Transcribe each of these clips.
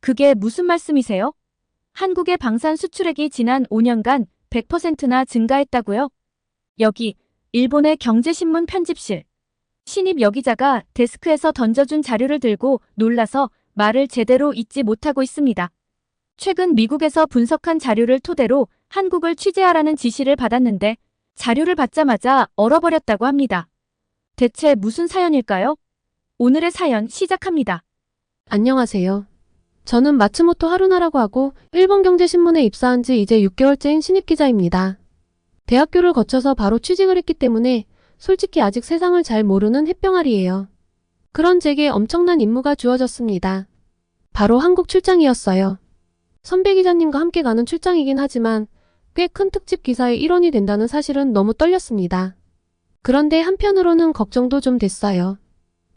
그게 무슨 말씀이세요? 한국의 방산 수출액이 지난 5년간 100%나 증가했다고요? 여기 일본의 경제신문 편집실. 신입 여기자가 데스크에서 던져준 자료를 들고 놀라서 말을 제대로 잇지 못하고 있습니다. 최근 미국에서 분석한 자료를 토대로 한국을 취재하라는 지시를 받았는데 자료를 받자마자 얼어버렸다고 합니다. 대체 무슨 사연일까요? 오늘의 사연 시작합니다. 안녕하세요. 저는 마츠모토 하루나라고 하고 일본 경제신문에 입사한 지 이제 6개월째인 신입 기자입니다. 대학교를 거쳐서 바로 취직을 했기 때문에 솔직히 아직 세상을 잘 모르는 햇병아리예요. 그런 제게 엄청난 임무가 주어졌습니다. 바로 한국 출장이었어요. 선배 기자님과 함께 가는 출장이긴 하지만 꽤 큰 특집 기사의 일원이 된다는 사실은 너무 떨렸습니다. 그런데 한편으로는 걱정도 좀 됐어요.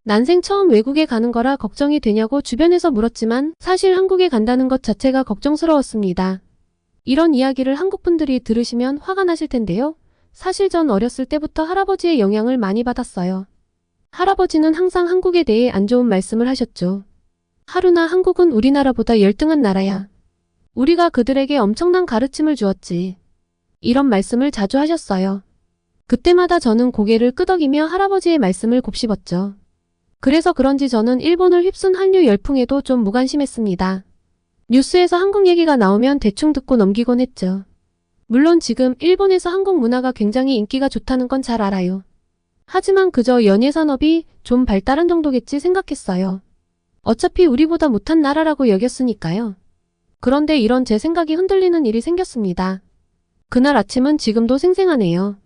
난생 처음 외국에 가는 거라 걱정이 되냐고 주변에서 물었지만 사실 한국에 간다는 것 자체가 걱정스러웠습니다. 이런 이야기를 한국 분들이 들으시면 화가 나실 텐데요. 사실 전 어렸을 때부터 할아버지의 영향을 많이 받았어요. 할아버지는 항상 한국에 대해 안 좋은 말씀을 하셨죠. 하루나 한국은 우리나라보다 열등한 나라야. 우리가 그들에게 엄청난 가르침을 주었지. 이런 말씀을 자주 하셨어요. 그때마다 저는 고개를 끄덕이며 할아버지의 말씀을 곱씹었죠. 그래서 그런지 저는 일본을 휩쓴 한류 열풍에도 좀 무관심했습니다. 뉴스에서 한국 얘기가 나오면 대충 듣고 넘기곤 했죠. 물론 지금 일본에서 한국 문화가 굉장히 인기가 좋다는 건 잘 알아요. 하지만 그저 연예산업이 좀 발달한 정도겠지 생각했어요. 어차피 우리보다 못한 나라라고 여겼으니까요. 그런데 이런 제 생각이 흔들리는 일이 생겼습니다. 그날 아침은 지금도 생생하네요.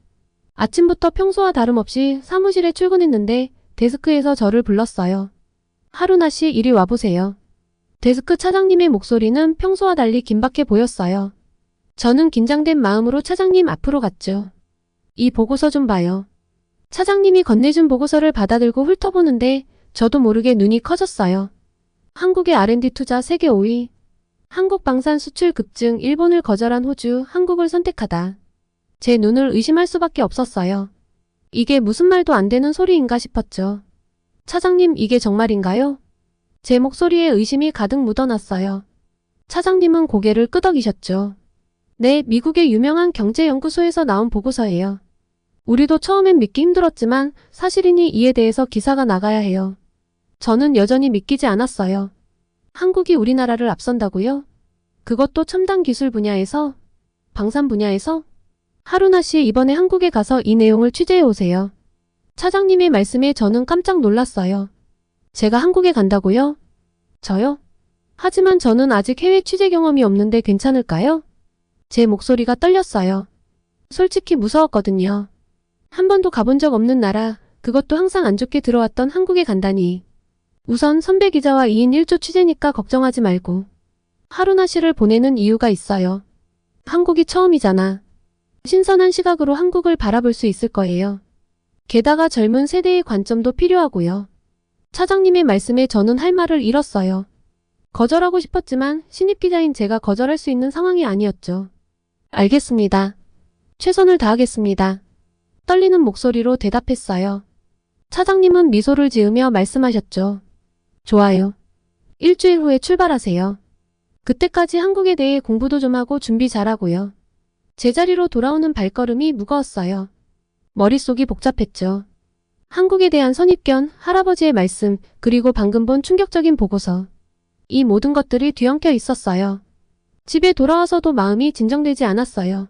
아침부터 평소와 다름없이 사무실에 출근했는데 데스크에서 저를 불렀어요. 하루나 씨, 이리 와보세요. 데스크 차장님의 목소리는 평소와 달리 긴박해 보였어요. 저는 긴장된 마음으로 차장님 앞으로 갔죠. 이 보고서 좀 봐요. 차장님이 건네준 보고서를 받아들고 훑어보는데 저도 모르게 눈이 커졌어요. 한국의 R&D 투자 세계 5위. 한국 방산 수출 급증, 일본을 거절한 호주, 한국을 선택하다. 제 눈을 의심할 수밖에 없었어요. 이게 무슨 말도 안 되는 소리인가 싶었죠. 차장님, 이게 정말인가요? 제 목소리에 의심이 가득 묻어났어요. 차장님은 고개를 끄덕이셨죠. 네, 미국의 유명한 경제연구소에서 나온 보고서예요. 우리도 처음엔 믿기 힘들었지만 사실이니 이에 대해서 기사가 나가야 해요. 저는 여전히 믿기지 않았어요. 한국이 우리나라를 앞선다고요? 그것도 첨단 기술 분야에서? 방산 분야에서? 하루나 씨, 이번에 한국에 가서 이 내용을 취재해 오세요. 차장님의 말씀에 저는 깜짝 놀랐어요. 제가 한국에 간다고요? 저요? 하지만 저는 아직 해외 취재 경험이 없는데 괜찮을까요? 제 목소리가 떨렸어요. 솔직히 무서웠거든요. 한 번도 가본 적 없는 나라, 그것도 항상 안 좋게 들어왔던 한국에 간다니. 우선 선배 기자와 2인 1조 취재니까 걱정하지 말고. 하루나 씨를 보내는 이유가 있어요. 한국이 처음이잖아. 신선한 시각으로 한국을 바라볼 수 있을 거예요. 게다가 젊은 세대의 관점도 필요하고요. 차장님의 말씀에 저는 할 말을 잃었어요. 거절하고 싶었지만 신입 기자인 제가 거절할 수 있는 상황이 아니었죠. 알겠습니다. 최선을 다하겠습니다. 떨리는 목소리로 대답했어요. 차장님은 미소를 지으며 말씀하셨죠. 좋아요. 일주일 후에 출발하세요. 그때까지 한국에 대해 공부도 좀 하고 준비 잘하고요. 제자리로 돌아오는 발걸음이 무거웠어요. 머릿속이 복잡했죠. 한국에 대한 선입견, 할아버지의 말씀, 그리고 방금 본 충격적인 보고서. 이 모든 것들이 뒤엉켜 있었어요. 집에 돌아와서도 마음이 진정되지 않았어요.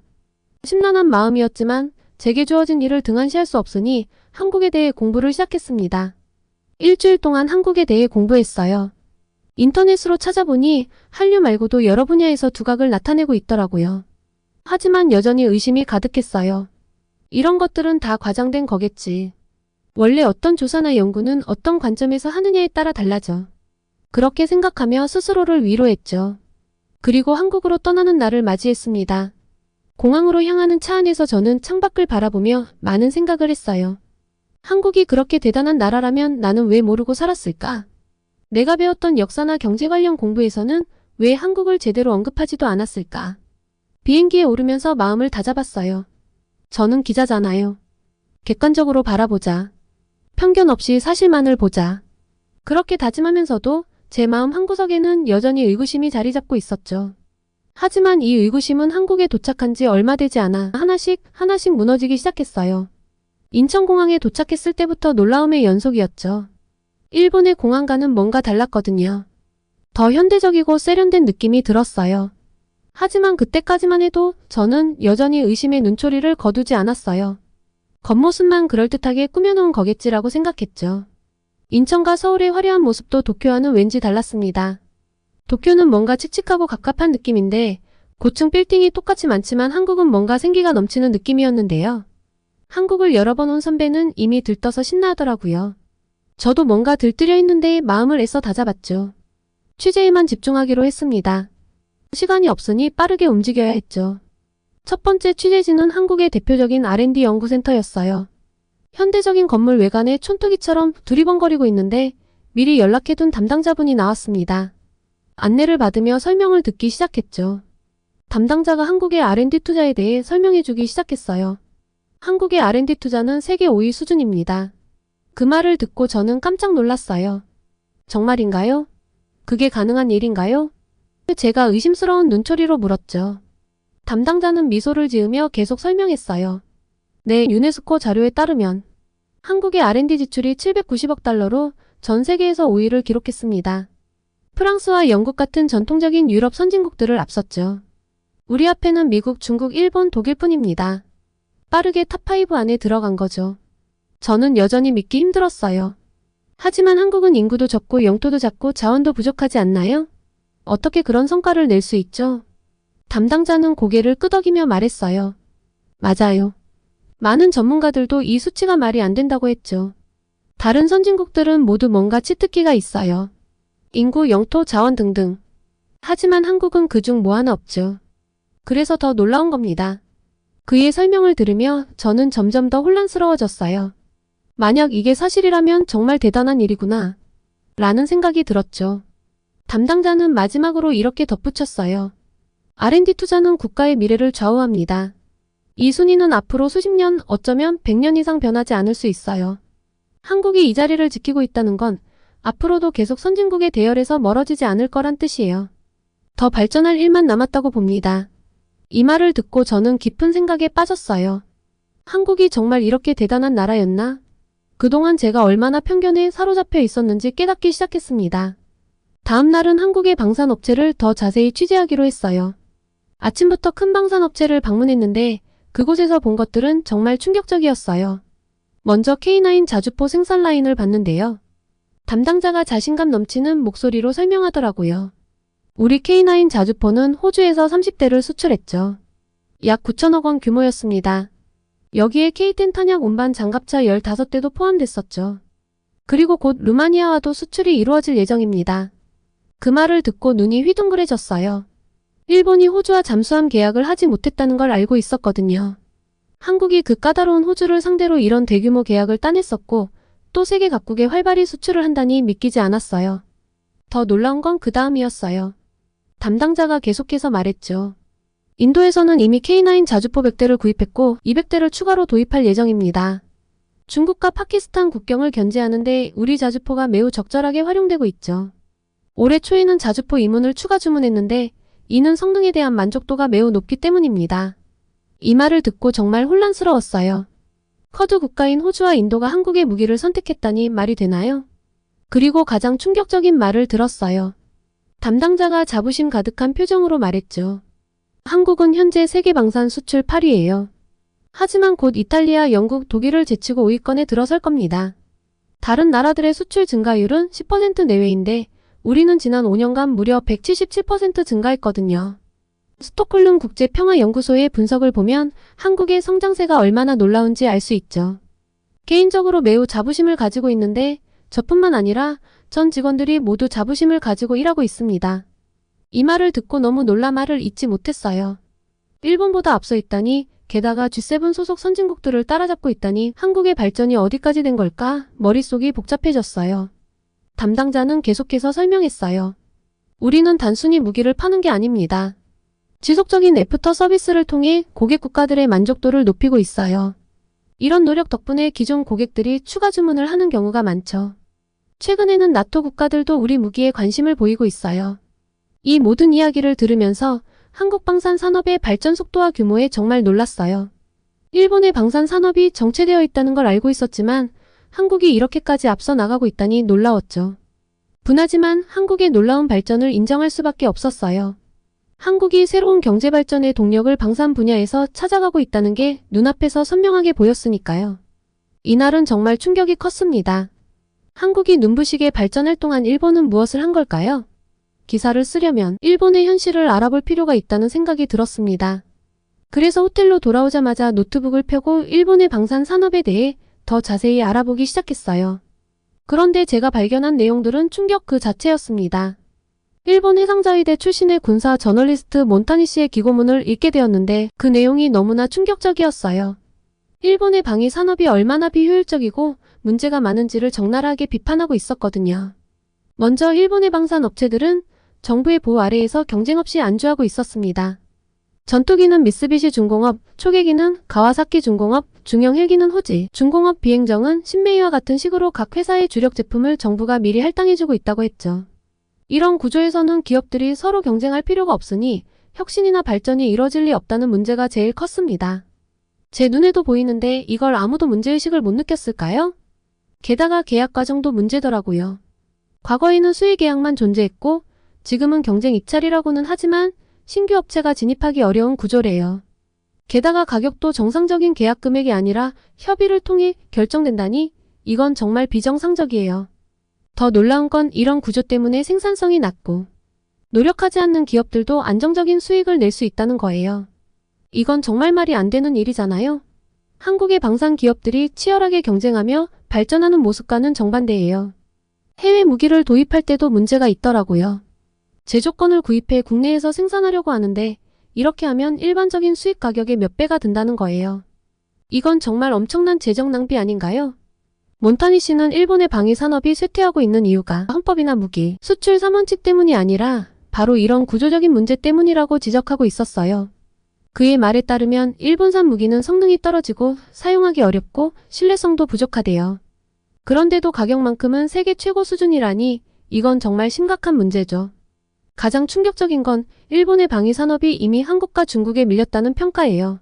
심란한 마음이었지만 제게 주어진 일을 등한시할 수 없으니 한국에 대해 공부를 시작했습니다. 일주일 동안 한국에 대해 공부했어요. 인터넷으로 찾아보니 한류 말고도 여러 분야에서 두각을 나타내고 있더라고요. 하지만 여전히 의심이 가득했어요. 이런 것들은 다 과장된 거겠지. 원래 어떤 조사나 연구는 어떤 관점에서 하느냐에 따라 달라져. 그렇게 생각하며 스스로를 위로했죠. 그리고 한국으로 떠나는 날을 맞이했습니다. 공항으로 향하는 차 안에서 저는 창밖을 바라보며 많은 생각을 했어요. 한국이 그렇게 대단한 나라라면 나는 왜 모르고 살았을까? 내가 배웠던 역사나 경제 관련 공부에서는 왜 한국을 제대로 언급하지도 않았을까? 비행기에 오르면서 마음을 다잡았어요. 저는 기자잖아요. 객관적으로 바라보자. 편견 없이 사실만을 보자. 그렇게 다짐하면서도 제 마음 한구석에는 여전히 의구심이 자리 잡고 있었죠. 하지만 이 의구심은 한국에 도착한 지 얼마 되지 않아 하나씩 무너지기 시작했어요. 인천공항에 도착했을 때부터 놀라움의 연속이었죠. 일본의 공항과는 뭔가 달랐거든요. 더 현대적이고 세련된 느낌이 들었어요. 하지만 그때까지만 해도 저는 여전히 의심의 눈초리를 거두지 않았어요. 겉모습만 그럴듯하게 꾸며놓은 거겠지라고 생각했죠. 인천과 서울의 화려한 모습도 도쿄와는 왠지 달랐습니다. 도쿄는 뭔가 칙칙하고 갑갑한 느낌인데 고층 빌딩이 똑같이 많지만 한국은 뭔가 생기가 넘치는 느낌이었는데요. 한국을 여러 번 온 선배는 이미 들떠서 신나하더라고요. 저도 뭔가 들뜨려 있는데 마음을 애써 다잡았죠. 취재에만 집중하기로 했습니다. 시간이 없으니 빠르게 움직여야 했죠. 첫 번째 취재지는 한국의 대표적인 R&D 연구센터였어요. 현대적인 건물 외관에 촌뜨기처럼 두리번거리고 있는데 미리 연락해둔 담당자분이 나왔습니다. 안내를 받으며 설명을 듣기 시작했죠. 담당자가 한국의 R&D 투자에 대해 설명해주기 시작했어요. 한국의 R&D 투자는 세계 5위 수준입니다. 그 말을 듣고 저는 깜짝 놀랐어요. 정말인가요? 그게 가능한 일인가요? 제가 의심스러운 눈초리로 물었죠. 담당자는 미소를 지으며 계속 설명했어요. 네, 유네스코 자료에 따르면 한국의 R&D 지출이 790억 달러로 전 세계에서 5위를 기록했습니다. 프랑스와 영국 같은 전통적인 유럽 선진국들을 앞섰죠. 우리 앞에는 미국, 중국, 일본, 독일뿐입니다. 빠르게 탑5 안에 들어간 거죠. 저는 여전히 믿기 힘들었어요. 하지만 한국은 인구도 적고 영토도 작고 자원도 부족하지 않나요? 어떻게 그런 성과를 낼 수 있죠? 담당자는 고개를 끄덕이며 말했어요. 맞아요. 많은 전문가들도 이 수치가 말이 안 된다고 했죠. 다른 선진국들은 모두 뭔가 치트키가 있어요. 인구, 영토, 자원 등등. 하지만 한국은 그중 뭐 하나 없죠. 그래서 더 놀라운 겁니다. 그의 설명을 들으며 저는 점점 더 혼란스러워졌어요. 만약 이게 사실이라면 정말 대단한 일이구나. 라는 생각이 들었죠. 담당자는 마지막으로 이렇게 덧붙였어요. R&D 투자는 국가의 미래를 좌우합니다. 이 순위는 앞으로 수십 년, 어쩌면 100년 이상 변하지 않을 수 있어요. 한국이 이 자리를 지키고 있다는 건 앞으로도 계속 선진국의 대열에서 멀어지지 않을 거란 뜻이에요. 더 발전할 일만 남았다고 봅니다. 이 말을 듣고 저는 깊은 생각에 빠졌어요. 한국이 정말 이렇게 대단한 나라였나? 그동안 제가 얼마나 편견에 사로잡혀 있었는지 깨닫기 시작했습니다. 다음 날은 한국의 방산업체를 더 자세히 취재하기로 했어요. 아침부터 큰 방산업체를 방문했는데 그곳에서 본 것들은 정말 충격적이었어요. 먼저 K9 자주포 생산 라인을 봤는데요. 담당자가 자신감 넘치는 목소리로 설명하더라고요. 우리 K9 자주포는 호주에서 30대를 수출했죠. 약 9천억 원 규모였습니다. 여기에 K10 탄약 운반 장갑차 15대도 포함됐었죠. 그리고 곧 루마니아와도 수출이 이루어질 예정입니다. 그 말을 듣고 눈이 휘둥그레졌어요. 일본이 호주와 잠수함 계약을 하지 못했다는 걸 알고 있었거든요. 한국이 그 까다로운 호주를 상대로 이런 대규모 계약을 따냈었고 또 세계 각국에 활발히 수출을 한다니 믿기지 않았어요. 더 놀라운 건 그 다음이었어요. 담당자가 계속해서 말했죠. 인도에서는 이미 K9 자주포 100대를 구입했고 200대를 추가로 도입할 예정입니다. 중국과 파키스탄 국경을 견제하는데 우리 자주포가 매우 적절하게 활용되고 있죠. 올해 초에는 자주포 이문을 추가 주문했는데 이는 성능에 대한 만족도가 매우 높기 때문입니다. 이 말을 듣고 정말 혼란스러웠어요. 커드 국가인 호주와 인도가 한국의 무기를 선택했다니 말이 되나요? 그리고 가장 충격적인 말을 들었어요. 담당자가 자부심 가득한 표정으로 말했죠. 한국은 현재 세계 방산 수출 8위예요. 하지만 곧 이탈리아, 영국, 독일을 제치고 5위권에 들어설 겁니다. 다른 나라들의 수출 증가율은 10% 내외인데 우리는 지난 5년간 무려 177% 증가했거든요. 스톡홀름 국제평화연구소의 분석을 보면 한국의 성장세가 얼마나 놀라운지 알 수 있죠. 개인적으로 매우 자부심을 가지고 있는데 저뿐만 아니라 전 직원들이 모두 자부심을 가지고 일하고 있습니다. 이 말을 듣고 너무 놀라 말을 잇지 못했어요. 일본보다 앞서 있다니, 게다가 G7 소속 선진국들을 따라잡고 있다니 한국의 발전이 어디까지 된 걸까? 머릿속이 복잡해졌어요. 담당자는 계속해서 설명했어요. 우리는 단순히 무기를 파는 게 아닙니다. 지속적인 애프터 서비스를 통해 고객 국가들의 만족도를 높이고 있어요. 이런 노력 덕분에 기존 고객들이 추가 주문을 하는 경우가 많죠. 최근에는 나토 국가들도 우리 무기에 관심을 보이고 있어요. 이 모든 이야기를 들으면서 한국 방산 산업의 발전 속도와 규모에 정말 놀랐어요. 일본의 방산 산업이 정체되어 있다는 걸 알고 있었지만 한국이 이렇게까지 앞서 나가고 있다니 놀라웠죠. 분하지만 한국의 놀라운 발전을 인정할 수밖에 없었어요. 한국이 새로운 경제 발전의 동력을 방산 분야에서 찾아가고 있다는 게 눈앞에서 선명하게 보였으니까요. 이날은 정말 충격이 컸습니다. 한국이 눈부시게 발전할 동안 일본은 무엇을 한 걸까요? 기사를 쓰려면 일본의 현실을 알아볼 필요가 있다는 생각이 들었습니다. 그래서 호텔로 돌아오자마자 노트북을 펴고 일본의 방산 산업에 대해 더 자세히 알아보기 시작했어요. 그런데 제가 발견한 내용들은 충격 그 자체였습니다. 일본 해상자위대 출신의 군사 저널리스트 몬타니 씨의 기고문을 읽게 되었는데 그 내용이 너무나 충격적이었어요. 일본의 방위 산업이 얼마나 비효율적이고 문제가 많은지를 적나라하게 비판하고 있었거든요. 먼저 일본의 방산 업체들은 정부의 보호 아래에서 경쟁 없이 안주하고 있었습니다. 전투기는 미쓰비시 중공업, 초계기는 가와사키 중공업, 중형 헬기는 호지, 중공업 비행정은 신메이와 같은 식으로 각 회사의 주력 제품을 정부가 미리 할당해주고 있다고 했죠. 이런 구조에서는 기업들이 서로 경쟁할 필요가 없으니 혁신이나 발전이 이뤄질 리 없다는 문제가 제일 컸습니다. 제 눈에도 보이는데 이걸 아무도 문제의식을 못 느꼈을까요? 게다가 계약 과정도 문제더라고요. 과거에는 수의 계약만 존재했고 지금은 경쟁 입찰이라고는 하지만 신규 업체가 진입하기 어려운 구조래요. 게다가 가격도 정상적인 계약 금액이 아니라 협의를 통해 결정된다니 이건 정말 비정상적이에요. 더 놀라운 건 이런 구조 때문에 생산성이 낮고 노력하지 않는 기업들도 안정적인 수익을 낼 수 있다는 거예요. 이건 정말 말이 안 되는 일이잖아요. 한국의 방산 기업들이 치열하게 경쟁하며 발전하는 모습과는 정반대예요. 해외 무기를 도입할 때도 문제가 있더라고요. 제조건을 구입해 국내에서 생산하려고 하는데 이렇게 하면 일반적인 수입 가격의 몇 배가 든다는 거예요. 이건 정말 엄청난 재정 낭비 아닌가요? 몬타니 씨는 일본의 방위 산업이 쇠퇴하고 있는 이유가 헌법이나 무기, 수출 3원칙 때문이 아니라 바로 이런 구조적인 문제 때문이라고 지적하고 있었어요. 그의 말에 따르면 일본산 무기는 성능이 떨어지고 사용하기 어렵고 신뢰성도 부족하대요. 그런데도 가격만큼은 세계 최고 수준이라니 이건 정말 심각한 문제죠. 가장 충격적인 건 일본의 방위 산업이 이미 한국과 중국에 밀렸다는 평가예요.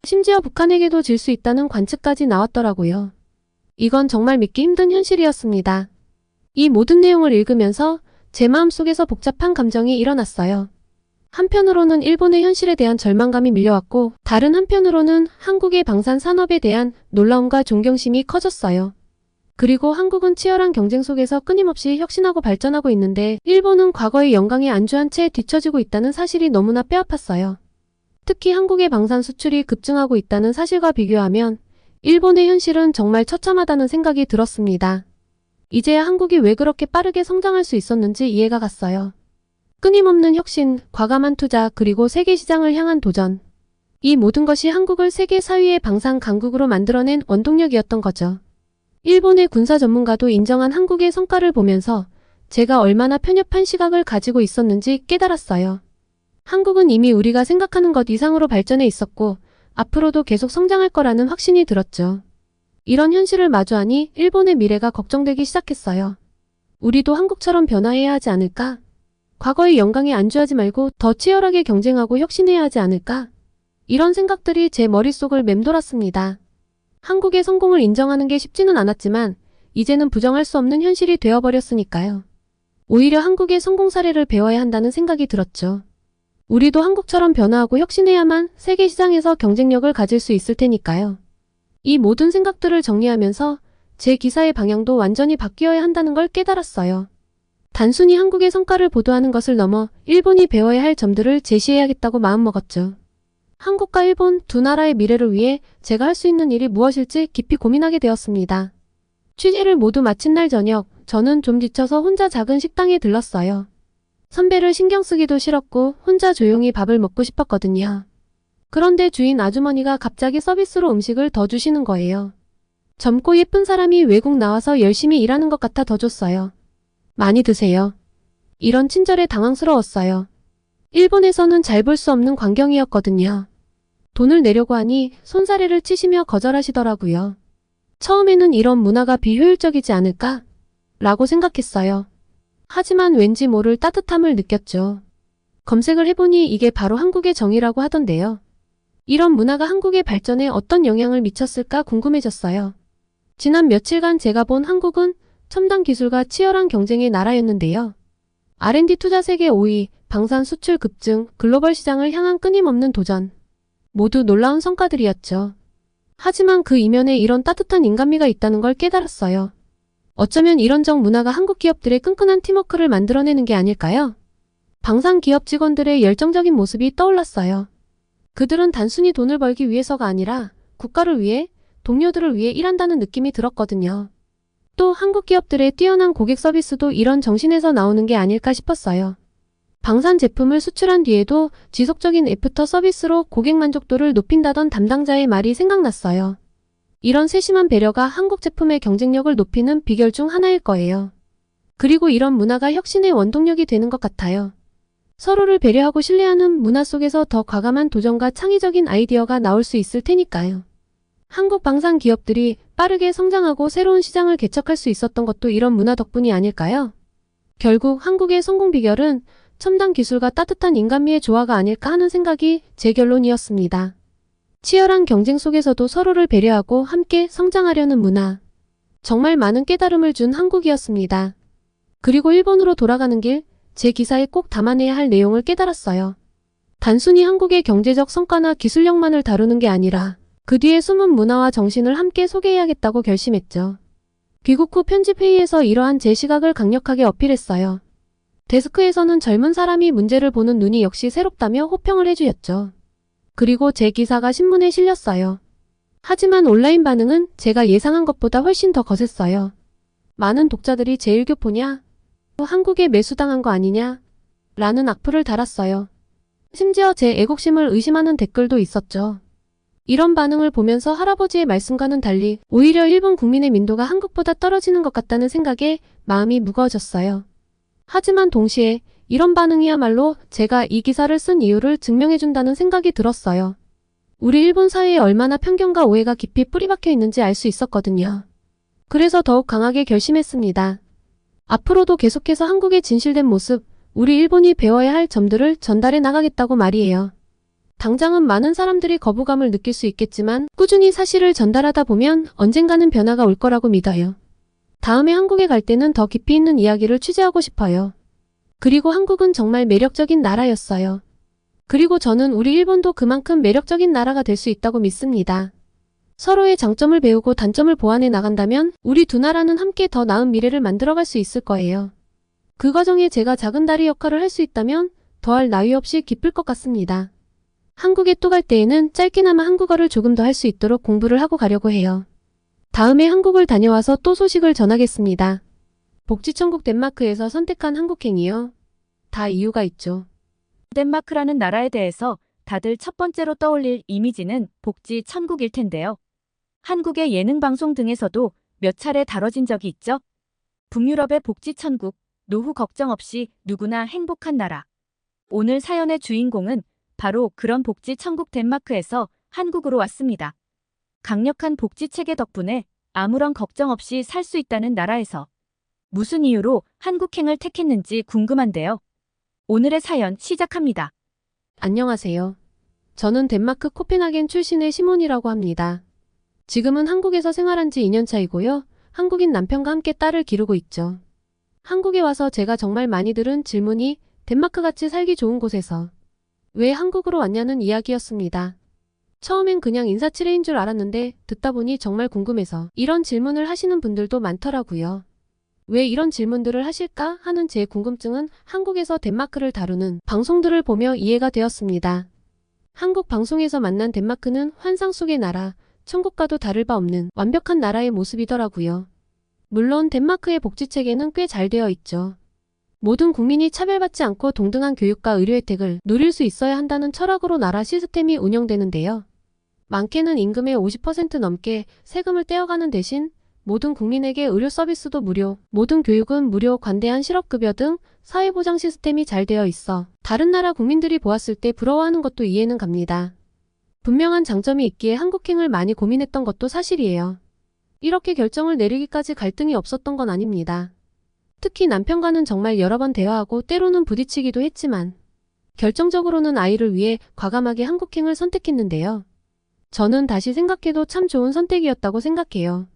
심지어 북한에게도 질 수 있다는 관측까지 나왔더라고요. 이건 정말 믿기 힘든 현실이었습니다. 이 모든 내용을 읽으면서 제 마음속에서 복잡한 감정이 일어났어요. 한편으로는 일본의 현실에 대한 절망감이 밀려왔고 다른 한편으로는 한국의 방산 산업에 대한 놀라움과 존경심이 커졌어요. 그리고 한국은 치열한 경쟁 속에서 끊임없이 혁신하고 발전하고 있는데 일본은 과거의 영광에 안주한 채 뒤처지고 있다는 사실이 너무나 뼈아팠어요. 특히 한국의 방산 수출이 급증하고 있다는 사실과 비교하면 일본의 현실은 정말 처참하다는 생각이 들었습니다. 이제야 한국이 왜 그렇게 빠르게 성장할 수 있었는지 이해가 갔어요. 끊임없는 혁신, 과감한 투자, 그리고 세계 시장을 향한 도전. 이 모든 것이 한국을 세계 4위의 방산 강국으로 만들어낸 원동력이었던 거죠. 일본의 군사 전문가도 인정한 한국의 성과를 보면서 제가 얼마나 편협한 시각을 가지고 있었는지 깨달았어요. 한국은 이미 우리가 생각하는 것 이상으로 발전해 있었고 앞으로도 계속 성장할 거라는 확신이 들었죠. 이런 현실을 마주하니 일본의 미래가 걱정되기 시작했어요. 우리도 한국처럼 변화해야 하지 않을까? 과거의 영광에 안주하지 말고 더 치열하게 경쟁하고 혁신해야 하지 않을까? 이런 생각들이 제 머릿속을 맴돌았습니다. 한국의 성공을 인정하는 게 쉽지는 않았지만 이제는 부정할 수 없는 현실이 되어버렸으니까요. 오히려 한국의 성공 사례를 배워야 한다는 생각이 들었죠. 우리도 한국처럼 변화하고 혁신해야만 세계 시장에서 경쟁력을 가질 수 있을 테니까요. 이 모든 생각들을 정리하면서 제 기사의 방향도 완전히 바뀌어야 한다는 걸 깨달았어요. 단순히 한국의 성과를 보도하는 것을 넘어 일본이 배워야 할 점들을 제시해야겠다고 마음먹었죠. 한국과 일본 두 나라의 미래를 위해 제가 할 수 있는 일이 무엇일지 깊이 고민하게 되었습니다. 취재를 모두 마친 날 저녁, 저는 좀 지쳐서 혼자 작은 식당에 들렀어요. 선배를 신경 쓰기도 싫었고 혼자 조용히 밥을 먹고 싶었거든요. 그런데 주인 아주머니가 갑자기 서비스로 음식을 더 주시는 거예요. 젊고 예쁜 사람이 외국 나와서 열심히 일하는 것 같아 더 줬어요. 많이 드세요. 이런 친절에 당황스러웠어요. 일본에서는 잘 볼 수 없는 광경이었거든요. 돈을 내려고 하니 손사래를 치시며 거절하시더라고요. 처음에는 이런 문화가 비효율적이지 않을까? 라고 생각했어요. 하지만 왠지 모를 따뜻함을 느꼈죠. 검색을 해보니 이게 바로 한국의 정의라고 하던데요. 이런 문화가 한국의 발전에 어떤 영향을 미쳤을까 궁금해졌어요. 지난 며칠간 제가 본 한국은 첨단 기술과 치열한 경쟁의 나라였는데요. R&D 투자 세계 5위, 방산 수출 급증, 글로벌 시장을 향한 끊임없는 도전. 모두 놀라운 성과들이었죠. 하지만 그 이면에 이런 따뜻한 인간미가 있다는 걸 깨달았어요. 어쩌면 이런 정 문화가 한국 기업들의 끈끈한 팀워크를 만들어내는 게 아닐까요? 방산 기업 직원들의 열정적인 모습이 떠올랐어요. 그들은 단순히 돈을 벌기 위해서가 아니라 국가를 위해, 동료들을 위해 일한다는 느낌이 들었거든요. 또 한국 기업들의 뛰어난 고객 서비스도 이런 정신에서 나오는 게 아닐까 싶었어요. 방산 제품을 수출한 뒤에도 지속적인 애프터 서비스로 고객 만족도를 높인다던 담당자의 말이 생각났어요. 이런 세심한 배려가 한국 제품의 경쟁력을 높이는 비결 중 하나일 거예요. 그리고 이런 문화가 혁신의 원동력이 되는 것 같아요. 서로를 배려하고 신뢰하는 문화 속에서 더 과감한 도전과 창의적인 아이디어가 나올 수 있을 테니까요. 한국 방산 기업들이 빠르게 성장하고 새로운 시장을 개척할 수 있었던 것도 이런 문화 덕분이 아닐까요? 결국 한국의 성공 비결은 첨단 기술과 따뜻한 인간미의 조화가 아닐까 하는 생각이 제 결론이었습니다. 치열한 경쟁 속에서도 서로를 배려하고 함께 성장하려는 문화. 정말 많은 깨달음을 준 한국이었습니다. 그리고 일본으로 돌아가는 길, 제 기사에 꼭 담아내야 할 내용을 깨달았어요. 단순히 한국의 경제적 성과나 기술력만을 다루는 게 아니라 그 뒤에 숨은 문화와 정신을 함께 소개해야겠다고 결심했죠. 귀국 후 편집회의에서 이러한 제 시각을 강력하게 어필했어요. 데스크에서는 젊은 사람이 문제를 보는 눈이 역시 새롭다며 호평을 해주었죠. 그리고 제 기사가 신문에 실렸어요. 하지만 온라인 반응은 제가 예상한 것보다 훨씬 더 거셌어요. 많은 독자들이 제 일교 보냐? 한국에 매수당한 거 아니냐? 라는 악플을 달았어요. 심지어 제 애국심을 의심하는 댓글도 있었죠. 이런 반응을 보면서 할아버지의 말씀과는 달리 오히려 일본 국민의 민도가 한국보다 떨어지는 것 같다는 생각에 마음이 무거워졌어요. 하지만 동시에 이런 반응이야말로 제가 이 기사를 쓴 이유를 증명해준다는 생각이 들었어요. 우리 일본 사회에 얼마나 편견과 오해가 깊이 뿌리박혀 있는지 알 수 있었거든요. 그래서 더욱 강하게 결심했습니다. 앞으로도 계속해서 한국의 진실된 모습, 우리 일본이 배워야 할 점들을 전달해 나가겠다고 말이에요. 당장은 많은 사람들이 거부감을 느낄 수 있겠지만 꾸준히 사실을 전달하다 보면 언젠가는 변화가 올 거라고 믿어요. 다음에 한국에 갈 때는 더 깊이 있는 이야기를 취재하고 싶어요. 그리고 한국은 정말 매력적인 나라였어요. 그리고 저는 우리 일본도 그만큼 매력적인 나라가 될 수 있다고 믿습니다. 서로의 장점을 배우고 단점을 보완해 나간다면 우리 두 나라는 함께 더 나은 미래를 만들어갈 수 있을 거예요. 그 과정에 제가 작은 다리 역할을 할 수 있다면 더할 나위 없이 기쁠 것 같습니다. 한국에 또 갈 때에는 짧게나마 한국어를 조금 더 할 수 있도록 공부를 하고 가려고 해요. 다음에 한국을 다녀와서 또 소식을 전하겠습니다. 복지천국 덴마크에서 선택한 한국행이요. 다 이유가 있죠. 덴마크라는 나라에 대해서 다들 첫 번째로 떠올릴 이미지는 복지 천국일 텐데요. 한국의 예능 방송 등에서도 몇 차례 다뤄진 적이 있죠. 북유럽의 복지 천국, 노후 걱정 없이 누구나 행복한 나라. 오늘 사연의 주인공은 바로 그런 복지 천국 덴마크에서 한국으로 왔습니다. 강력한 복지 체계 덕분에 아무런 걱정 없이 살 수 있다는 나라에서 무슨 이유로 한국행을 택했는지 궁금한데요. 오늘의 사연 시작합니다. 안녕하세요. 저는 덴마크 코펜하겐 출신의 시몬이라고 합니다. 지금은 한국에서 생활한 지 2년 차이고요. 한국인 남편과 함께 딸을 기르고 있죠. 한국에 와서 제가 정말 많이 들은 질문이 덴마크같이 살기 좋은 곳에서 왜 한국으로 왔냐는 이야기였습니다. 처음엔 그냥 인사치레인 줄 알았는데 듣다 보니 정말 궁금해서 이런 질문을 하시는 분들도 많더라고요. 왜 이런 질문들을 하실까 하는 제 궁금증은 한국에서 덴마크를 다루는 방송들을 보며 이해가 되었습니다. 한국 방송에서 만난 덴마크는 환상 속의 나라, 천국과도 다를 바 없는 완벽한 나라의 모습이더라고요. 물론 덴마크의 복지체계는 꽤 잘 되어 있죠. 모든 국민이 차별받지 않고 동등한 교육과 의료 혜택을 누릴 수 있어야 한다는 철학으로 나라 시스템이 운영되는데요. 많게는 임금의 50% 넘게 세금을 떼어가는 대신 모든 국민에게 의료 서비스도 무료, 모든 교육은 무료, 관대한 실업급여 등 사회보장 시스템이 잘 되어 있어 다른 나라 국민들이 보았을 때 부러워하는 것도 이해는 갑니다. 분명한 장점이 있기에 한국행을 많이 고민했던 것도 사실이에요. 이렇게 결정을 내리기까지 갈등이 없었던 건 아닙니다. 특히 남편과는 정말 여러 번 대화하고 때로는 부딪히기도 했지만 결정적으로는 아이를 위해 과감하게 한국행을 선택했는데요. 저는 다시 생각해도 참 좋은 선택이었다고 생각해요.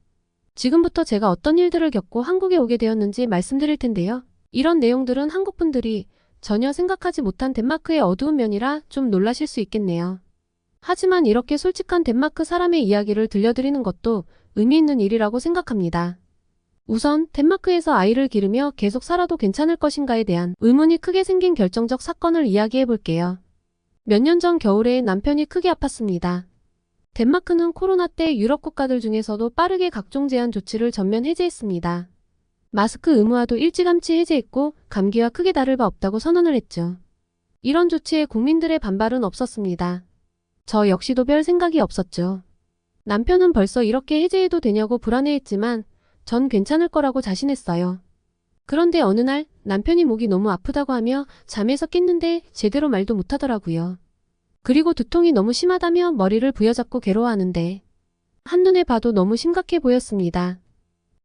지금부터 제가 어떤 일들을 겪고 한국에 오게 되었는지 말씀드릴 텐데요. 이런 내용들은 한국 분들이 전혀 생각하지 못한 덴마크의 어두운 면이라 좀 놀라실 수 있겠네요. 하지만 이렇게 솔직한 덴마크 사람의 이야기를 들려드리는 것도 의미 있는 일이라고 생각합니다. 우선 덴마크에서 아이를 기르며 계속 살아도 괜찮을 것인가에 대한 의문이 크게 생긴 결정적 사건을 이야기해 볼게요. 몇 년 전 겨울에 남편이 크게 아팠습니다. 덴마크는 코로나 때 유럽 국가들 중에서도 빠르게 각종 제한 조치를 전면 해제했습니다. 마스크 의무화도 일찌감치 해제했고 감기와 크게 다를 바 없다고 선언을 했죠. 이런 조치에 국민들의 반발은 없었습니다. 저 역시도 별 생각이 없었죠. 남편은 벌써 이렇게 해제해도 되냐고 불안해했지만 전 괜찮을 거라고 자신했어요. 그런데 어느 날 남편이 목이 너무 아프다고 하며 잠에서 깼는데 제대로 말도 못하더라고요. 그리고 두통이 너무 심하다며 머리를 부여잡고 괴로워하는데 한눈에 봐도 너무 심각해 보였습니다.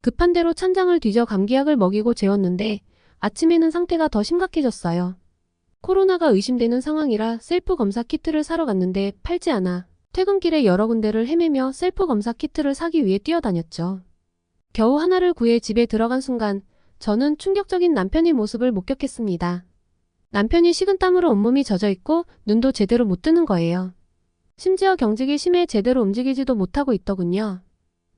급한 대로 찬장을 뒤져 감기약을 먹이고 재웠는데 아침에는 상태가 더 심각해졌어요. 코로나가 의심되는 상황이라 셀프 검사 키트를 사러 갔는데 팔지 않아 퇴근길에 여러 군데를 헤매며 셀프 검사 키트를 사기 위해 뛰어다녔죠. 겨우 하나를 구해 집에 들어간 순간 저는 충격적인 남편의 모습을 목격했습니다. 남편이 식은땀으로 온몸이 젖어 있고 눈도 제대로 못 뜨는 거예요. 심지어 경직이 심해 제대로 움직이지도 못하고 있더군요.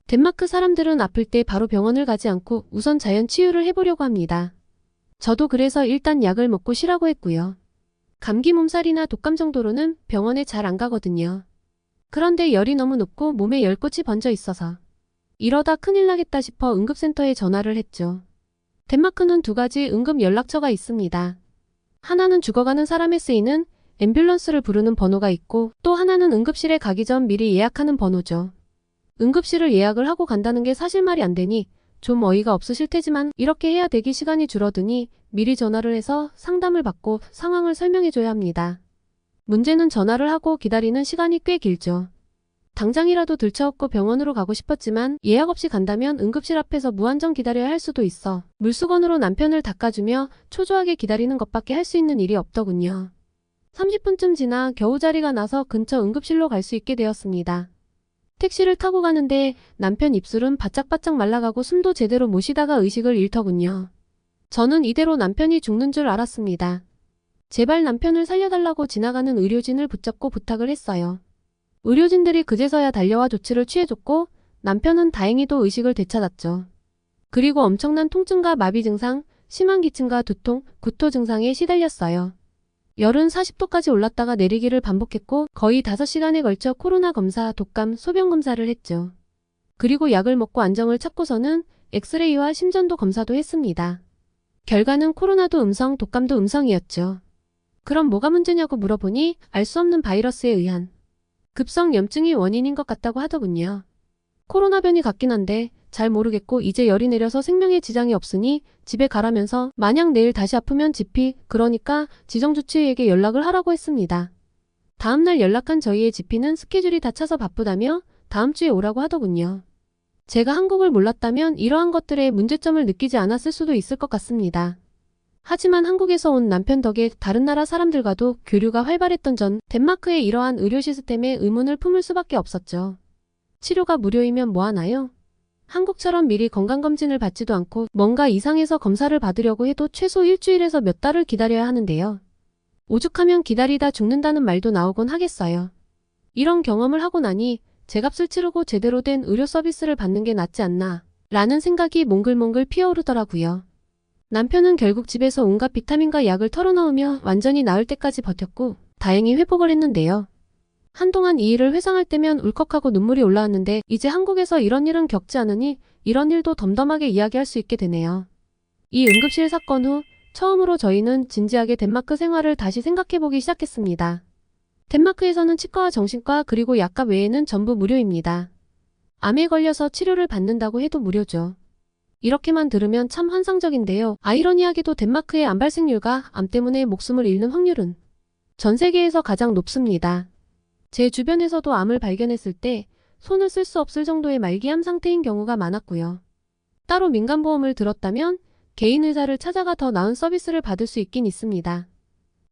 덴마크 사람들은 아플 때 바로 병원을 가지 않고 우선 자연 치유를 해보려고 합니다. 저도 그래서 일단 약을 먹고 쉬라고 했고요. 감기 몸살이나 독감 정도로는 병원에 잘 안 가거든요. 그런데 열이 너무 높고 몸에 열꽃이 번져 있어서 이러다 큰일 나겠다 싶어 응급센터에 전화를 했죠. 덴마크는 두 가지 응급 연락처가 있습니다. 하나는 죽어가는 사람에 쓰이는 앰뷸런스를 부르는 번호가 있고 또 하나는 응급실에 가기 전 미리 예약하는 번호죠. 응급실을 예약을 하고 간다는 게 사실 말이 안 되니 좀 어이가 없으실 테지만 이렇게 해야 대기 시간이 줄어드니 미리 전화를 해서 상담을 받고 상황을 설명해줘야 합니다. 문제는 전화를 하고 기다리는 시간이 꽤 길죠. 당장이라도 들쳐업고 병원으로 가고 싶었지만 예약 없이 간다면 응급실 앞에서 무한정 기다려야 할 수도 있어 물수건으로 남편을 닦아주며 초조하게 기다리는 것밖에 할 수 있는 일이 없더군요. 30분쯤 지나 겨우 자리가 나서 근처 응급실로 갈 수 있게 되었습니다. 택시를 타고 가는데 남편 입술은 바짝바짝 말라가고 숨도 제대로 못 쉬다가 의식을 잃더군요. 저는 이대로 남편이 죽는 줄 알았습니다. 제발 남편을 살려달라고 지나가는 의료진을 붙잡고 부탁을 했어요. 의료진들이 그제서야 달려와 조치를 취해줬고 남편은 다행히도 의식을 되찾았죠. 그리고 엄청난 통증과 마비 증상, 심한 기침과 두통, 구토 증상에 시달렸어요. 열은 40도까지 올랐다가 내리기를 반복했고 거의 5시간에 걸쳐 코로나 검사, 독감, 소변 검사를 했죠. 그리고 약을 먹고 안정을 찾고서는 엑스레이와 심전도 검사도 했습니다. 결과는 코로나도 음성, 독감도 음성이었죠. 그럼 뭐가 문제냐고 물어보니 알 수 없는 바이러스에 의한 급성 염증이 원인인 것 같다고 하더군요. 코로나 변이 같긴 한데 잘 모르겠고 이제 열이 내려서 생명에 지장이 없으니 집에 가라면서 만약 내일 다시 아프면 GP, 그러니까 지정주치의에게 연락을 하라고 했습니다. 다음날 연락한 저희의 GP는 스케줄이 다 차서 바쁘다며 다음 주에 오라고 하더군요. 제가 한국을 몰랐다면 이러한 것들의 문제점을 느끼지 않았을 수도 있을 것 같습니다. 하지만 한국에서 온 남편 덕에 다른 나라 사람들과도 교류가 활발했던 전 덴마크의 이러한 의료 시스템에 의문을 품을 수밖에 없었죠. 치료가 무료이면 뭐하나요? 한국처럼 미리 건강검진을 받지도 않고 뭔가 이상해서 검사를 받으려고 해도 최소 일주일에서 몇 달을 기다려야 하는데요. 오죽하면 기다리다 죽는다는 말도 나오곤 하겠어요. 이런 경험을 하고 나니 제값을 치르고 제대로 된 의료 서비스를 받는 게 낫지 않나 라는 생각이 몽글몽글 피어오르더라고요. 남편은 결국 집에서 온갖 비타민과 약을 털어넣으며 완전히 나을 때까지 버텼고 다행히 회복을 했는데요. 한동안 이 일을 회상할 때면 울컥하고 눈물이 올라왔는데 이제 한국에서 이런 일은 겪지 않으니 이런 일도 덤덤하게 이야기할 수 있게 되네요. 이 응급실 사건 후 처음으로 저희는 진지하게 덴마크 생활을 다시 생각해보기 시작했습니다. 덴마크에서는 치과와 정신과 그리고 약값 외에는 전부 무료입니다. 암에 걸려서 치료를 받는다고 해도 무료죠. 이렇게만 들으면 참 환상적인데요. 아이러니하게도 덴마크의 암 발생률과 암 때문에 목숨을 잃는 확률은 전 세계에서 가장 높습니다. 제 주변에서도 암을 발견했을 때 손을 쓸 수 없을 정도의 말기암 상태인 경우가 많았고요. 따로 민간보험을 들었다면 개인 의사를 찾아가 더 나은 서비스를 받을 수 있긴 있습니다.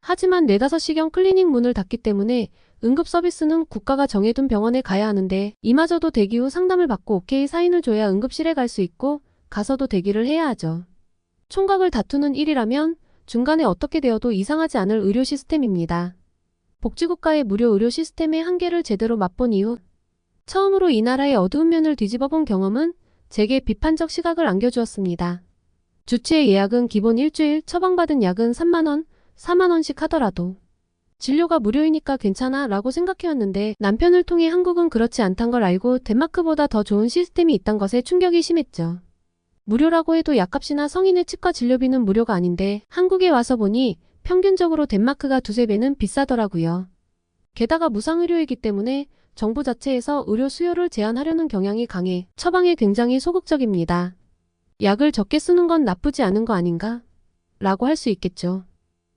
하지만 4, 5시경 클리닉 문을 닫기 때문에 응급 서비스는 국가가 정해둔 병원에 가야 하는데 이마저도 대기 후 상담을 받고 오케이 사인을 줘야 응급실에 갈 수 있고 가서도 대기를 해야 하죠. 총각을 다투는 일이라면 중간에 어떻게 되어도 이상하지 않을 의료 시스템입니다. 복지국가의 무료 의료 시스템의 한계를 제대로 맛본 이후 처음으로 이 나라의 어두운 면을 뒤집어본 경험은 제게 비판적 시각을 안겨주었습니다. 주치의 예약은 기본 일주일, 처방받은 약은 3만원, 4만원씩 하더라도 진료가 무료이니까 괜찮아 라고 생각해왔는데 남편을 통해 한국은 그렇지 않단 걸 알고 덴마크보다 더 좋은 시스템이 있단 것에 충격이 심했죠. 무료라고 해도 약값이나 성인의 치과 진료비는 무료가 아닌데 한국에 와서 보니 평균적으로 덴마크가 2~3배는 비싸더라고요. 게다가 무상의료이기 때문에 정부 자체에서 의료 수요를 제한하려는 경향이 강해 처방에 굉장히 소극적입니다. 약을 적게 쓰는 건 나쁘지 않은 거 아닌가? 라고 할 수 있겠죠.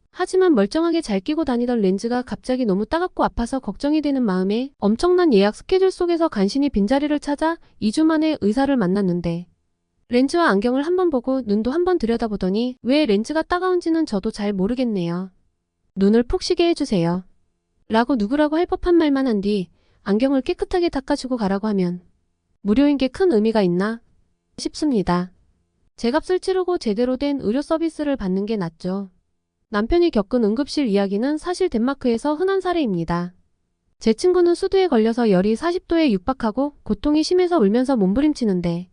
하지만 멀쩡하게 잘 끼고 다니던 렌즈가 갑자기 너무 따갑고 아파서 걱정이 되는 마음에 엄청난 예약 스케줄 속에서 간신히 빈자리를 찾아 2주 만에 의사를 만났는데 렌즈와 안경을 한번 보고 눈도 한번 들여다보더니 왜 렌즈가 따가운지는 저도 잘 모르겠네요. 눈을 푹 쉬게 해주세요. 라고 누구라고 할 법한 말만 한 뒤 안경을 깨끗하게 닦아주고 가라고 하면 무료인 게 큰 의미가 있나 싶습니다. 제 값을 치르고 제대로 된 의료 서비스를 받는 게 낫죠. 남편이 겪은 응급실 이야기는 사실 덴마크에서 흔한 사례입니다. 제 친구는 수두에 걸려서 열이 40도에 육박하고 고통이 심해서 울면서 몸부림치는데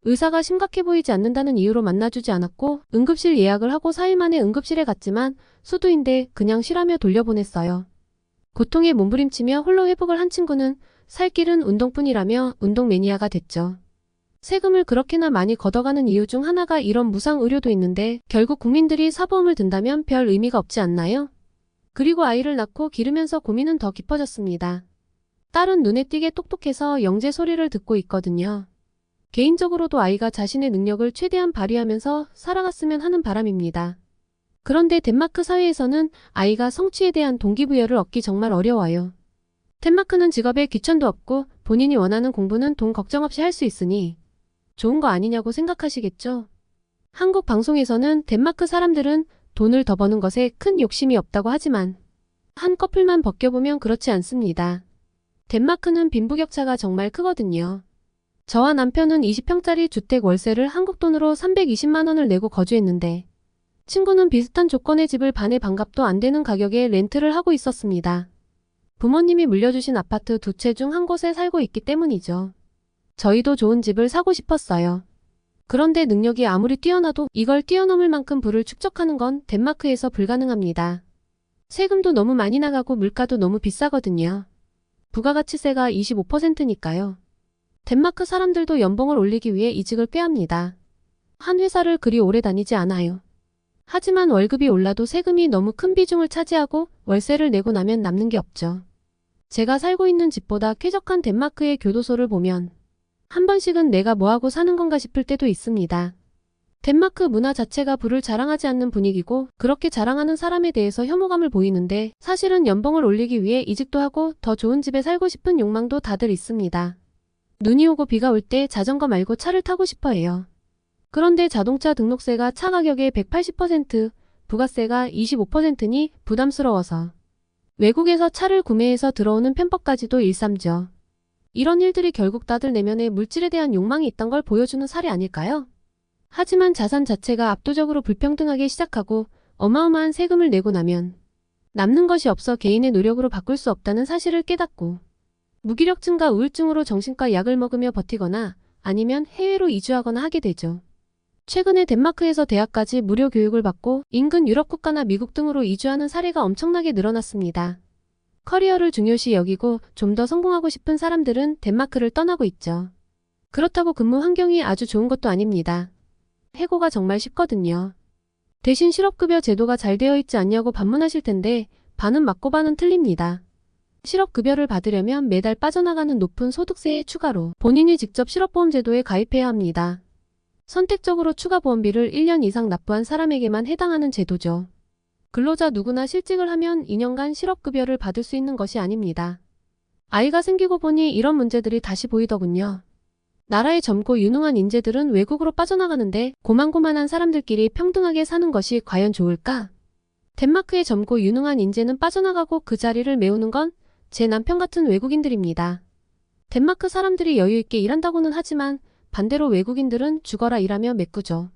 의사가 심각해 보이지 않는다는 이유로 만나주지 않았고 응급실 예약을 하고 4일 만에 응급실에 갔지만 수두인데 그냥 쉬라며 돌려보냈어요. 고통에 몸부림치며 홀로 회복을 한 친구는 살 길은 운동뿐이라며 운동 매니아가 됐죠. 세금을 그렇게나 많이 걷어가는 이유 중 하나가 이런 무상 의료도 있는데 결국 국민들이 사보험을 든다면 별 의미가 없지 않나요? 그리고 아이를 낳고 기르면서 고민은 더 깊어졌습니다. 딸은 눈에 띄게 똑똑해서 영재 소리를 듣고 있거든요. 개인적으로도 아이가 자신의 능력을 최대한 발휘하면서 살아갔으면 하는 바람입니다. 그런데 덴마크 사회에서는 아이가 성취에 대한 동기부여를 얻기 정말 어려워요. 덴마크는 직업에 귀천도 없고 본인이 원하는 공부는 돈 걱정 없이 할 수 있으니 좋은 거 아니냐고 생각하시겠죠? 한국 방송에서는 덴마크 사람들은 돈을 더 버는 것에 큰 욕심이 없다고 하지만 한 커플만 벗겨보면 그렇지 않습니다. 덴마크는 빈부격차가 정말 크거든요. 저와 남편은 20평짜리 주택 월세를 한국 돈으로 320만 원을 내고 거주했는데 친구는 비슷한 조건의 집을 반의 반값도 안 되는 가격에 렌트를 하고 있었습니다. 부모님이 물려주신 아파트 2채 중 한 곳에 살고 있기 때문이죠. 저희도 좋은 집을 사고 싶었어요. 그런데 능력이 아무리 뛰어나도 이걸 뛰어넘을 만큼 부를 축적하는 건 덴마크에서 불가능합니다. 세금도 너무 많이 나가고 물가도 너무 비싸거든요. 부가가치세가 25%니까요. 덴마크 사람들도 연봉을 올리기 위해 이직을 꾀합니다. 한 회사를 그리 오래 다니지 않아요. 하지만 월급이 올라도 세금이 너무 큰 비중을 차지하고 월세를 내고 나면 남는 게 없죠. 제가 살고 있는 집보다 쾌적한 덴마크의 교도소를 보면 한 번씩은 내가 뭐하고 사는 건가 싶을 때도 있습니다. 덴마크 문화 자체가 부를 자랑하지 않는 분위기고 그렇게 자랑하는 사람에 대해서 혐오감을 보이는데 사실은 연봉을 올리기 위해 이직도 하고 더 좋은 집에 살고 싶은 욕망도 다들 있습니다. 눈이 오고 비가 올 때 자전거 말고 차를 타고 싶어 해요. 그런데 자동차 등록세가 차 가격의 180%, 부가세가 25%니 부담스러워서 외국에서 차를 구매해서 들어오는 편법까지도 일삼죠. 이런 일들이 결국 다들 내면에 물질에 대한 욕망이 있던 걸 보여주는 사례 아닐까요? 하지만 자산 자체가 압도적으로 불평등하게 시작하고 어마어마한 세금을 내고 나면 남는 것이 없어 개인의 노력으로 바꿀 수 없다는 사실을 깨닫고 무기력증과 우울증으로 정신과 약을 먹으며 버티거나 아니면 해외로 이주하거나 하게 되죠. 최근에 덴마크에서 대학까지 무료 교육을 받고 인근 유럽 국가나 미국 등으로 이주하는 사례가 엄청나게 늘어났습니다. 커리어를 중요시 여기고 좀 더 성공하고 싶은 사람들은 덴마크를 떠나고 있죠. 그렇다고 근무 환경이 아주 좋은 것도 아닙니다. 해고가 정말 쉽거든요. 대신 실업급여 제도가 잘 되어 있지 않냐고 반문하실 텐데 반은 맞고 반은 틀립니다. 실업급여를 받으려면 매달 빠져나가는 높은 소득세에 추가로 본인이 직접 실업보험 제도에 가입해야 합니다. 선택적으로 추가 보험비를 1년 이상 납부한 사람에게만 해당하는 제도죠. 근로자 누구나 실직을 하면 2년간 실업급여를 받을 수 있는 것이 아닙니다. 아이가 생기고 보니 이런 문제들이 다시 보이더군요. 나라의 젊고 유능한 인재들은 외국으로 빠져나가는데 고만고만한 사람들끼리 평등하게 사는 것이 과연 좋을까? 덴마크의 젊고 유능한 인재는 빠져나가고 그 자리를 메우는 건 제 남편 같은 외국인들입니다. 덴마크 사람들이 여유있게 일한다고는 하지만 반대로 외국인들은 죽어라 일하며 메꾸죠.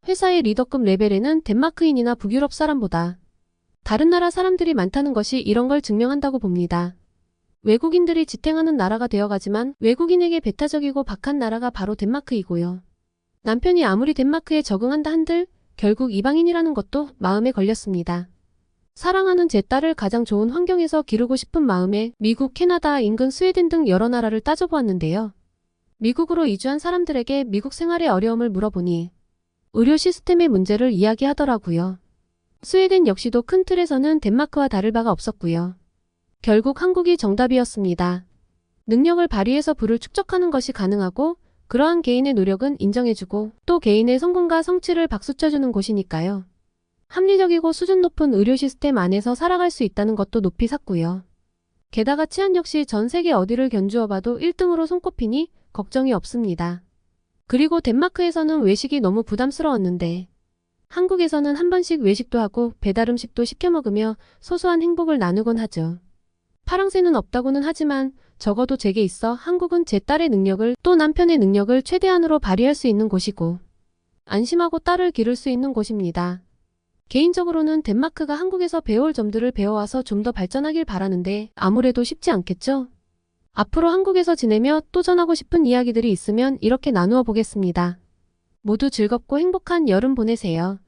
회사의 리더급 레벨에는 덴마크인이나 북유럽 사람보다 다른 나라 사람들이 많다는 것이 이런 걸 증명한다고 봅니다. 외국인들이 지탱하는 나라가 되어가지만 외국인에게 배타적이고 박한 나라가 바로 덴마크이고요. 남편이 아무리 덴마크에 적응한다 한들 결국 이방인이라는 것도 마음에 걸렸습니다. 사랑하는 제 딸을 가장 좋은 환경에서 기르고 싶은 마음에 미국, 캐나다, 인근 스웨덴 등 여러 나라를 따져보았는데요. 미국으로 이주한 사람들에게 미국 생활의 어려움을 물어보니 의료 시스템의 문제를 이야기하더라고요. 스웨덴 역시도 큰 틀에서는 덴마크와 다를 바가 없었고요. 결국 한국이 정답이었습니다. 능력을 발휘해서 부를 축적하는 것이 가능하고 그러한 개인의 노력은 인정해주고 또 개인의 성공과 성취를 박수쳐주는 곳이니까요. 합리적이고 수준 높은 의료 시스템 안에서 살아갈 수 있다는 것도 높이 샀고요. 게다가 치안 역시 전 세계 어디를 견주어 봐도 1등으로 손꼽히니 걱정이 없습니다. 그리고 덴마크에서는 외식이 너무 부담스러웠는데 한국에서는 한 번씩 외식도 하고 배달 음식도 시켜 먹으며 소소한 행복을 나누곤 하죠. 파랑새는 없다고는 하지만 적어도 제게 있어 한국은 제 딸의 능력을 또 남편의 능력을 최대한으로 발휘할 수 있는 곳이고 안심하고 딸을 기를 수 있는 곳입니다. 개인적으로는 덴마크가 한국에서 배울 점들을 배워와서 좀 더 발전하길 바라는데 아무래도 쉽지 않겠죠? 앞으로 한국에서 지내며 또 전하고 싶은 이야기들이 있으면 이렇게 나누어 보겠습니다. 모두 즐겁고 행복한 여름 보내세요.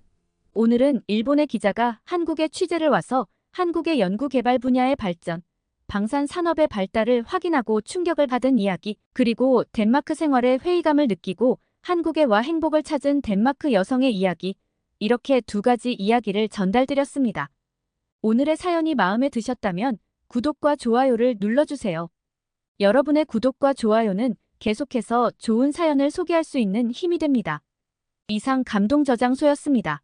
오늘은 일본의 기자가 한국에 취재를 와서 한국의 연구개발 분야의 발전, 방산 산업의 발달을 확인하고 충격을 받은 이야기, 그리고 덴마크 생활의 회의감을 느끼고 한국에 와 행복을 찾은 덴마크 여성의 이야기, 이렇게 두 가지 이야기를 전달드렸습니다. 오늘의 사연이 마음에 드셨다면 구독과 좋아요를 눌러주세요. 여러분의 구독과 좋아요는 계속해서 좋은 사연을 소개할 수 있는 힘이 됩니다. 이상 감동저장소였습니다.